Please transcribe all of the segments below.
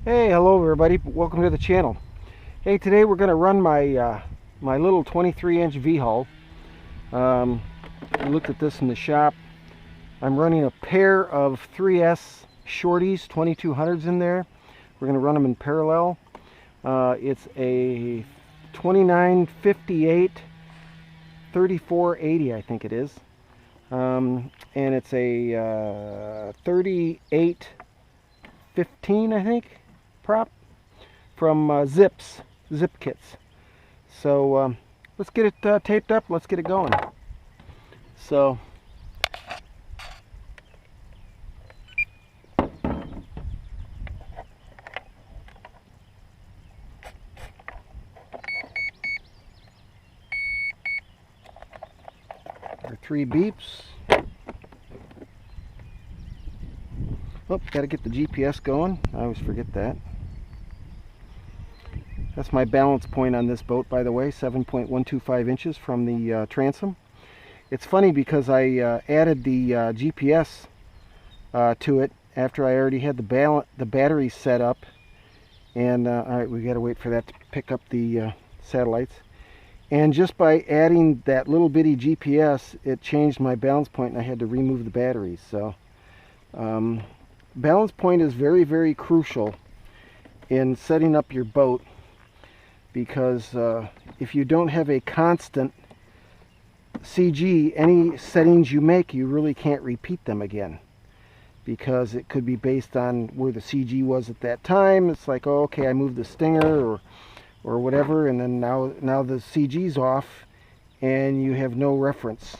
Hey, hello everybody. Welcome to the channel. Hey, today we're going to run my my little 23-inch V-hull. I looked at this in the shop. I'm running a pair of 3S shorties, 2200s in there. We're going to run them in parallel. It's a 2958 3480, I think it is. And it's a 3815, I think, prop from zip kits. So let's get it taped up. Let's get it going. So our 3 beeps. Oh, gotta get the GPS going. I always forget that. That's my balance point on this boat, by the way, 7.125 inches from the transom. It's funny because I added the GPS to it after I already had the batteries set up. And all right, we gotta wait for that to pick up the satellites. And just by adding that little bitty GPS, it changed my balance point, and I had to remove the batteries. So balance point is very, very crucial in setting up your boat, because if you don't have a constant CG, any settings you make, you really can't repeat them again, because it could be based on where the CG was at that time. It's like, oh, okay, I moved the stinger or whatever, and then now the CG's off and you have no reference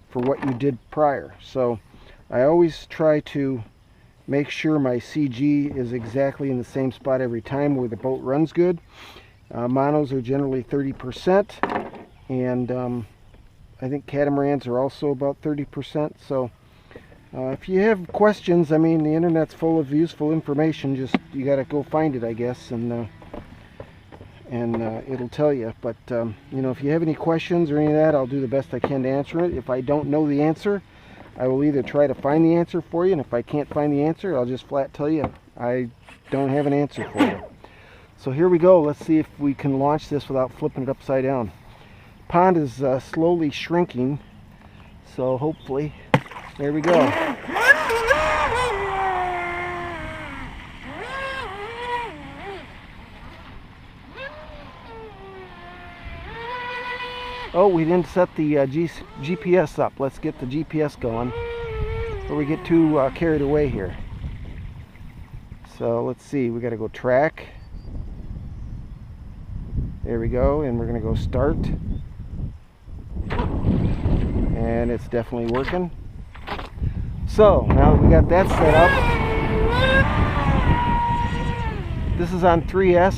for what you did prior. So I always try to make sure my CG is exactly in the same spot every time where the boat runs good. Monos are generally 30%, and I think catamarans are also about 30%. So if you have questions, I mean, the internet's full of useful information. Just you got to go find it, I guess, and it'll tell you. But you know, if you have any questions or any of that, I'll do the best I can to answer it. If I don't know the answer, I will either try to find the answer for you, and if I can't find the answer, I'll just flat tell you I don't have an answer for you. So here we go. Let's see if we can launch this without flipping it upside down. Pond is slowly shrinking, so hopefully, there we go. Oh, we didn't set the GPS up. Let's get the GPS going before we get too carried away here. So let's see, we got to go track. There we go, and we're going to go start. And it's definitely working. So now that we got that set up, this is on 3S.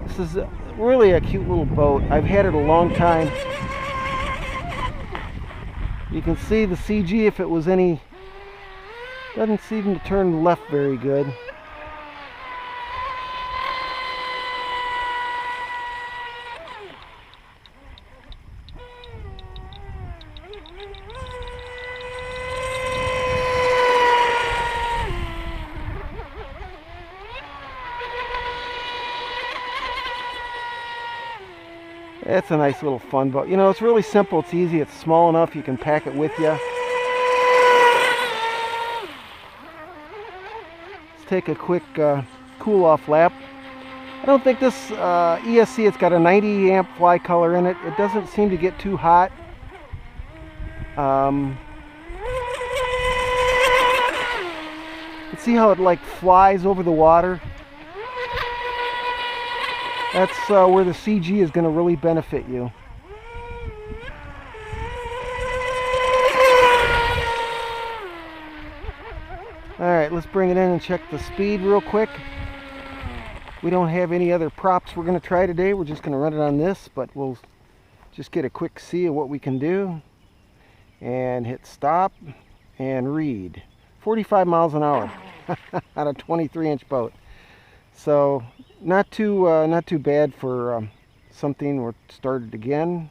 This is really a cute little boat. I've had it a long time. You can see the CG, if it was any, doesn't seem to turn left very good. It's a nice little fun boat. You know, it's really simple. It's easy. It's small enough you can pack it with you. Let's take a quick cool off lap. I don't think this ESC, it's got a 90 amp Flycolor in it. It doesn't seem to get too hot. You see how it like flies over the water? That's where the CG is going to really benefit you. Alright, let's bring it in and check the speed real quick. We don't have any other props we're going to try today. We're just going to run it on this, but we'll just get a quick see of what we can do. And hit stop and read. 45 miles an hour on a 23-inch boat. So not too bad for something. We're started again,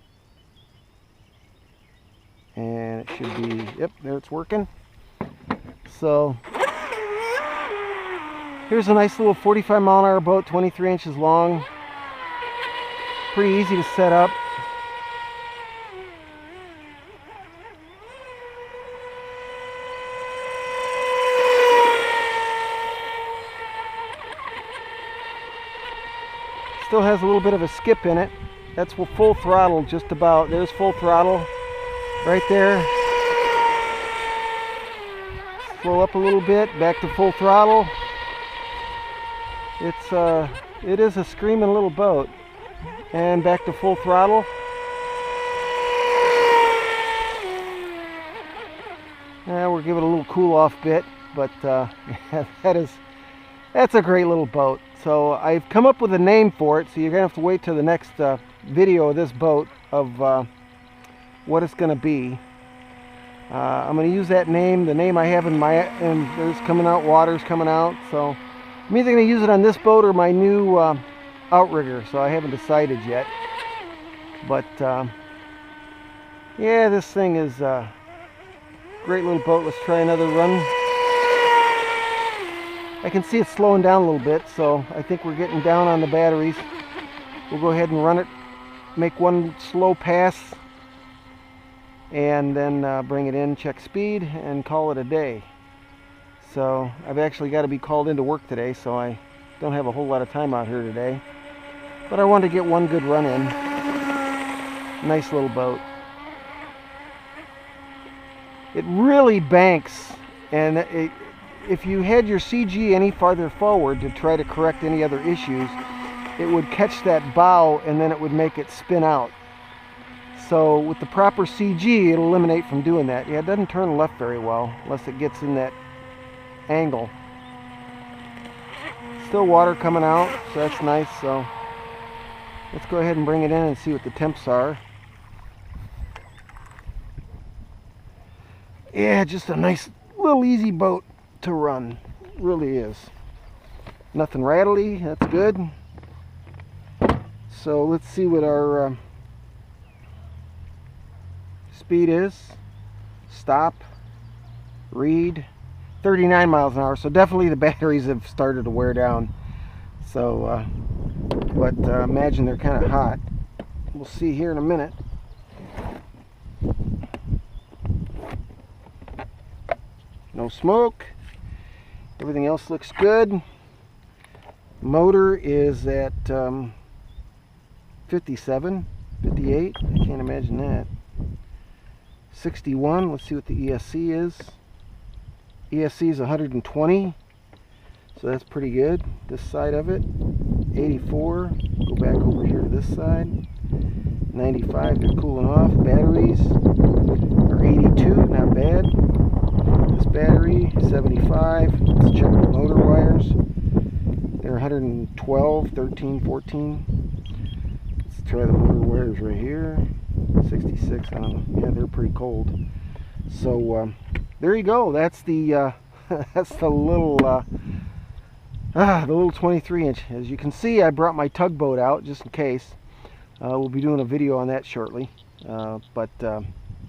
and it should be, yep, there, it's working. So Here's a nice little 45-mile-an-hour boat, 23 inches long. Pretty easy to set up. Still has a little bit of a skip in it. That's full throttle, just about. There's full throttle right there. Slow up a little bit, back to full throttle. It is a screaming little boat. And back to full throttle. We'll give it a little cool off bit, but that's a great little boat. So I've come up with a name for it, so you're gonna have to wait till the next video of this boat of what it's gonna be. I'm gonna use that name, the name I have in my, and there's coming out, water's coming out, so I'm either gonna use it on this boat or my new outrigger, so I haven't decided yet. But yeah, this thing is a great little boat. Let's try another run. I can see it slowing down a little bit, so I think we're getting down on the batteries. We'll go ahead and run it, make one slow pass, and then bring it in, check speed, and call it a day. So I've actually got to be called into work today, so I don't have a whole lot of time out here today. But I wanted to get one good run in. Nice little boat. It really banks, and if you had your CG any farther forward to try to correct any other issues, it would catch that bow and then it would make it spin out. So with the proper CG, it'll eliminate from doing that. Yeah, it doesn't turn left very well unless it gets in that angle. Still water coming out, so that's nice. So let's go ahead and bring it in and see what the temps are. Yeah, just a nice little easy boat to run. Really is. Nothing rattly, that's good. So let's see what our speed is. Stop, read, 39 miles an hour. So definitely the batteries have started to wear down. So but imagine they're kind of hot. We'll see here in a minute. No smoke. Everything else looks good. Motor is at 57, 58. I can't imagine that. 61. Let's see what the ESC is. ESC is 120. So that's pretty good. This side of it. 84. Go back over here to this side. 95. They're cooling off. Batteries are 82. Not bad. This battery 75. Let's check the motor wires. They're 112, 13, 14. Let's try the motor wires right here. 66. I don't know. Yeah, they're pretty cold. So there you go. That's the that's the little 23 inch. As you can see, I brought my tugboat out just in case. We'll be doing a video on that shortly.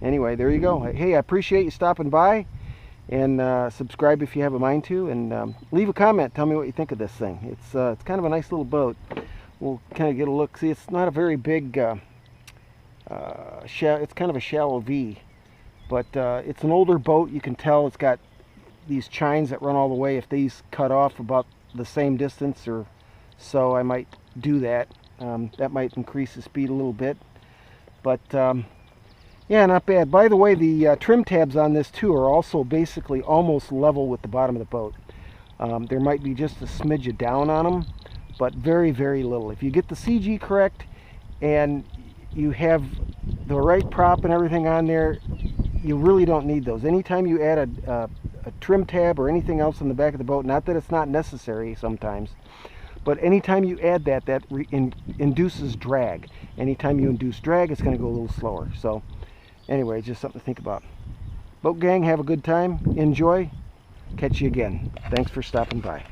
Anyway, there you go. Hey, I appreciate you stopping by. And subscribe if you have a mind to, and leave a comment. Tell me what you think of this thing. It's kind of a nice little boat. We'll kind of get a look. See, it's not a very big it's kind of a shallow V, but it's an older boat. You can tell it's got these chines that run all the way. If these cut off about the same distance or so, I might do that. That might increase the speed a little bit, but yeah, not bad. By the way, the trim tabs on this too are also basically almost level with the bottom of the boat. There might be just a smidge of down on them, but very, very little. If you get the CG correct and you have the right prop and everything on there, you really don't need those. Anytime you add a trim tab or anything else on the back of the boat, not that it's not necessary sometimes, but anytime you add that, induces drag. Anytime you induce drag, it's going to go a little slower. So anyway, just something to think about. Boat gang, have a good time. Enjoy. Catch you again. Thanks for stopping by.